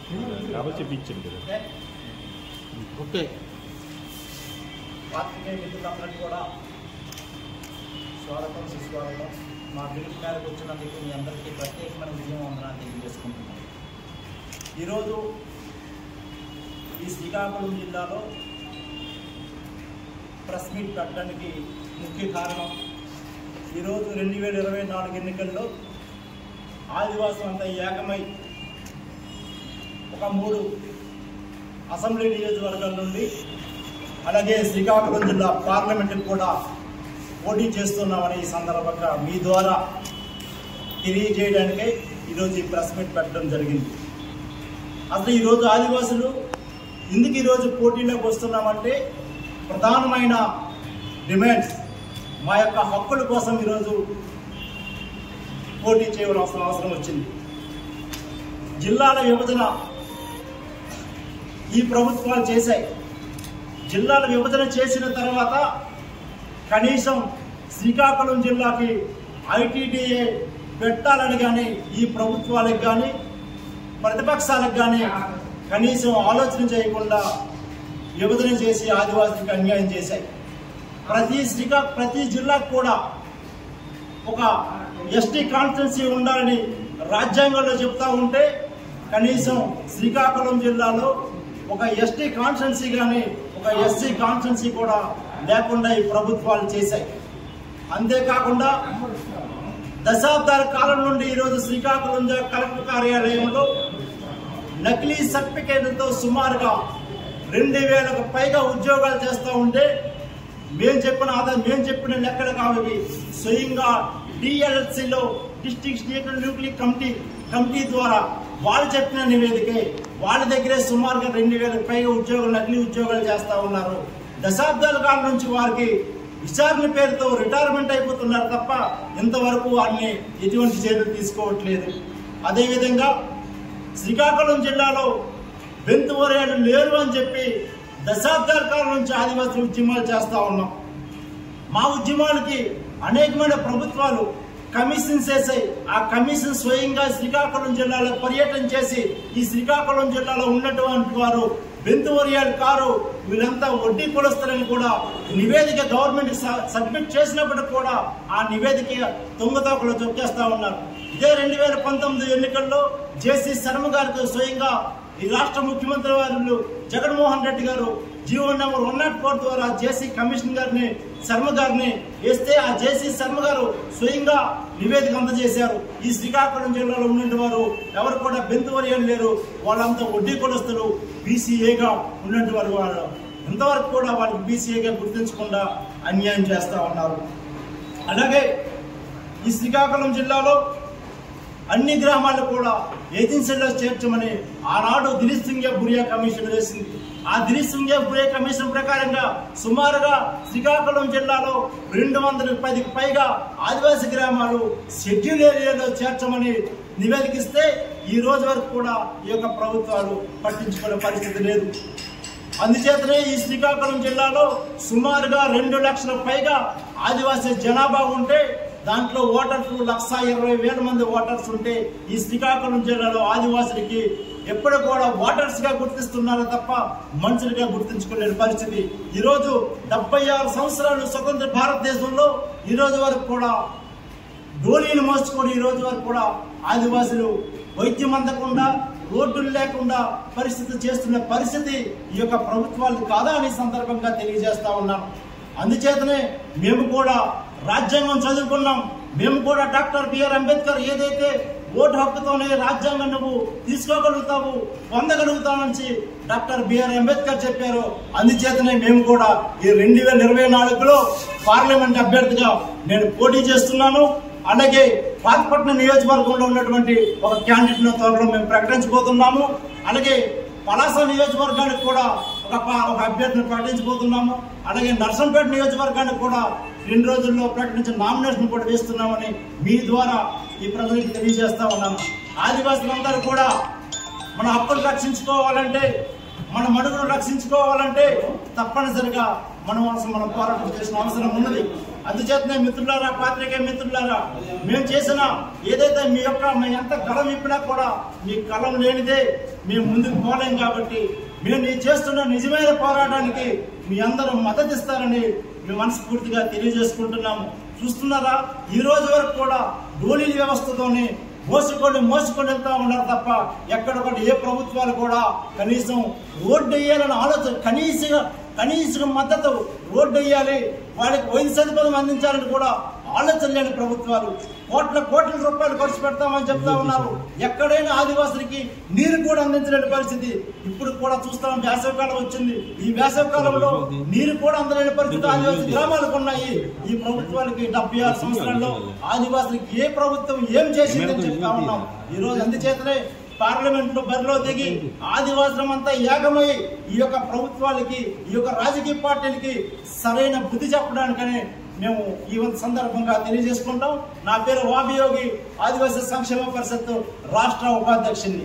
కాబట్టి చెప్పించింది కదా. ఓకే. పాత్రికేయ మిత్రులందరికీ కూడా స్వాగతం, సుస్వాగతం. మా పిలుపు మేరకు వచ్చినందుకు మీ అందరికీ ప్రత్యేకమైన విజయవందనాన్ని తెలియజేసుకుంటున్నాను. ఈరోజు ఈ శ్రీకాకుళం జిల్లాలో ప్రెస్ మీట్ పెట్టడానికి ముఖ్య కారణం, ఈరోజు 2024 ఎన్నికల్లో ఆదివాసులంతా ఏకమై ఒక 3 అసెంబ్లీ నియోజకవర్గాల నుండి అలాగే శ్రీకాకుళం జిల్లా పార్లమెంటుకు కూడా పోటీ చేస్తున్నామని ఈ సందర్భంగా మీ ద్వారా తెలియజేయడానికే ఈరోజు ఈ ప్రెస్ మీట్ పెట్టడం జరిగింది. అసలు ఈరోజు ఆదివాసులు ఎందుకు ఈరోజు పోటీలోకి వస్తున్నామంటే ప్రధానమైన డిమాండ్స్, మా యొక్క హక్కుల కోసం ఈరోజు పోటీ చేయవలసిన అవసరం వచ్చింది. జిల్లాల విభజన ఈ ప్రభుత్వాలు చేశాయి. జిల్లాల విభజన చేసిన తర్వాత కనీసం శ్రీకాకుళం జిల్లాకి ఐటీడీఏ పెట్టాలని కానీ ఈ ప్రభుత్వాలకు కానీ ప్రతిపక్షాలకు కానీ కనీసం ఆలోచన చేయకుండా విభజన చేసి ఆదివాసులకు అన్యాయం చేశాయి. ప్రతి జిల్లాకు కూడా ఒక ఎస్టీ కాన్స్టిట్యున్సీ ఉండాలని రాజ్యాంగంలో చెప్తా ఉంటే కనీసం శ్రీకాకుళం జిల్లాలో ఒక ఎస్టీ కాన్స్టిట్యున్సీ కానీ ఒక ఎస్సీ కాన్స్టిట్యున్సీ కూడా లేకుండా ఈ ప్రభుత్వాలు చేశాయి. అంతేకాకుండా దశాబ్దాల కాలం నుండి ఈరోజు శ్రీకాకుళం కలెక్టర్ కార్యాలయంలో నకిలీ సర్టిఫికేట్లతో సుమారుగా 2000కు పైగా ఉద్యోగాలు చేస్తూ ఉంటే మేము చెప్పిన లెక్కలు కావాలి. స్వయంగా డిఎల్ఎల్సిలో డిస్ట్రిక్ట్ స్టేట్ న్యూక్లియర్ కమిటీ ద్వారా వాళ్ళు చెప్పిన నివేదికే వాళ్ళ దగ్గరే సుమారుగా 2000కు పైగా నకిలీ ఉద్యోగాలు చేస్తూ ఉన్నారు. దశాబ్దాల కాలం నుంచి వారికి విచారణ పేరుతో రిటైర్మెంట్ అయిపోతున్నారు తప్ప ఇంతవరకు వారిని ఎటువంటి చర్యలు తీసుకోవట్లేదు. అదేవిధంగా శ్రీకాకుళం జిల్లాలో బెంతువరేలు లేరు అని చెప్పి దశాబ్దాల కాలం నుంచి ఆదివాసులు ఉద్యమాలు చేస్తూ ఉన్నాం. మా ఉద్యమాలకి అనేకమైన ప్రభుత్వాలు కమిషన్స్ వేసాయి. ఆ కమిషన్ స్వయంగా శ్రీకాకుళం జిల్లాలో పర్యటన చేసి ఈ శ్రీకాకుళం జిల్లాలో ఉన్నటువంటి వారు బెంతువరియాలు కారు, వీళ్ళంతా వడ్డీ కులస్తులని కూడా నివేదిక గవర్నమెంట్ సబ్మిట్ చేసినప్పటికి కూడా ఆ నివేదిక తొంగతోకలో తొక్కేస్తా ఉన్నారు. ఇదే 2019 ఎన్నికల్లో జేసీ శర్మ గారికి స్వయంగా ఈ రాష్ట్ర ముఖ్యమంత్రి వారు జగన్మోహన్ రెడ్డి గారు జీవో నెంబర్ 104 ద్వారా జేసీ కమిషన్ గారిని శర్మ గారిని వేస్తే ఆ జేసీ శర్మ గారు స్వయంగా నివేదిక అందజేశారు. ఈ శ్రీకాకుళం జిల్లాలో ఉన్నటువంటి వారు ఎవరు కూడా బెంతువరియాలు లేరు, వాళ్ళంతా వడ్డీ కులస్తులు, బీసీఏగా ఉన్నటువంటి వారు. వాళ్ళు ఇంతవరకు కూడా వాళ్ళకి బీసీఏగా గుర్తించకుండా అన్యాయం చేస్తూ ఉన్నారు. అలాగే ఈ శ్రీకాకుళం జిల్లాలో అన్ని గ్రామాలు కూడా ఏజెన్సీలో చేర్చమని ఆనాడు దిలీప్ సింగ్ బురియా కమిషన్ వేసింది. ఆ దిలీప్ సింగ్ బురియా కమిషన్ ప్రకారంగా సుమారుగా శ్రీకాకుళం జిల్లాలో 210కి పైగా ఆదివాసీ గ్రామాలు షెడ్యూల్ ఏరియాలో చేర్చమని నివేదికిస్తే ఈ రోజు వరకు కూడా ఈ యొక్క ప్రభుత్వాలు పట్టించుకునే పరిస్థితి లేదు. అందుచేతనే ఈ శ్రీకాకుళం జిల్లాలో సుమారుగా 2 లక్షల పైగా ఆదివాసీ జనాభా ఉంటే దాంట్లో ఓటర్స్ 1,20,000 మంది ఓటర్స్ ఉంటే ఈ శ్రీకాకుళం జిల్లాలో ఆదివాసులకి ఎప్పుడు కూడా ఓటర్స్ గా గుర్తిస్తున్నారు తప్ప మనుషులుగా గుర్తించుకునే పరిస్థితి. ఈరోజు 76 సంవత్సరాలు స్వతంత్ర భారతదేశంలో ఈ రోజు వరకు కూడా డోలీలు మోసుకొని ఈ రోజు వరకు కూడా ఆదివాసులు వైద్యం అందకుండా రోడ్డులు లేకుండా పరిస్థితి చేస్తున్న పరిస్థితి ఈ యొక్క ప్రభుత్వాలు కాదా అని సందర్భంగా తెలియజేస్తా ఉన్నాను. అందుచేతనే మేము కూడా రాజ్యాంగం చదువుకున్నాం. మేము కూడా డాక్టర్ బిఆర్ అంబేద్కర్ ఏదైతే ఓటు హక్కుతోనే రాజ్యాంగం నువ్వు తీసుకోగలుగుతావు, పొందగలుగుతావని డాక్టర్ బిఆర్ అంబేద్కర్ చెప్పారు. అందుచేతనే మేము కూడా ఈ 2024లో పార్లమెంట్ అభ్యర్థిగా నేను పోటీ చేస్తున్నాను. అలాగే పాతపట్నం నియోజకవర్గంలో ఉన్నటువంటి ఒక క్యాండిడేట్ త్వరలో మేము ప్రకటించబోతున్నాము. అలాగే పలాస నియోజకవర్గానికి కూడా ఒక అభ్యర్థిని ప్రకటించబోతున్నాము. అలాగే నర్సంపేట నియోజకవర్గానికి కూడా 2 రోజుల్లో ప్రకటించిన నామినేషన్ కూడా వేస్తున్నామని మీ ద్వారా ఈ ప్రజలకు తెలియజేస్తా ఉన్నాను. ఆదివాసులందరూ కూడా మన హక్కులు రక్షించుకోవాలంటే, మన మనుగడను రక్షించుకోవాలంటే తప్పనిసరిగా మనం పోరాటం చేసిన అవసరం ఉన్నది. అందుచేతనే మిత్రులారా, పాత్రికేయ మిత్రులారా, మేము చేసిన ఏదైతే మీ ఎంత కలం ఇప్పినా కూడా మీ కలం లేనిదే మేము ముందుకు పోలేం కాబట్టి మేము చేస్తున్న నిజమైన పోరాటానికి మీ అందరూ మద్దతు ఇస్తారని మేము మనస్ఫూర్తిగా తెలియజేసుకుంటున్నాము. చూస్తున్నారా, ఈ రోజు వరకు కూడా డోలీల వ్యవస్థతోనే మోసుకొని వెళ్తా ఉన్నారు తప్ప ఎక్కడొకటి ఏ ప్రభుత్వాలు కూడా కనీసం రోడ్డు వేయాలని ఆలోచన, కనీస మద్దతు రోడ్డు వేయాలి, వాళ్ళకి వైద్య సదుపాయం అందించాలని కూడా ఆలోచన లేని ప్రభుత్వాలు కోట్ల రూపాయలు ఖర్చు పెడతామని చెప్తా ఉన్నారు. ఎక్కడైనా ఆదివాసులకి నీరు కూడా అందించలేని పరిస్థితి. ఇప్పుడు కూడా చూస్తాం, వేసవికాలం వచ్చింది. ఈ వేసవికాలంలో నీరు కూడా అందలేని పరిస్థితి ఆదివాసీ గ్రామాలకు ఉన్నాయి. ఈ ప్రభుత్వాలకి 76 సంవత్సరాల్లో ఆదివాసులకి ఏ ప్రభుత్వం ఏం చేసిందని చెప్తా ఉన్నాం. ఈ రోజు అందుచేతనే పార్లమెంట్ లో బరిలో దిగి ఆదివాసులమంతా ఏకమై ఈ యొక్క ప్రభుత్వాలకి, ఈ యొక్క రాజకీయ పార్టీలకి సరైన బుద్ధి చెప్పడానికనే మేము ఈ సందర్భంగా తెలియజేసుకుంటాం. నా పేరు వాబియోగి, ఆదివాసీ సంక్షేమ పరిషత్ రాష్ట్ర ఉపాధ్యక్షుని.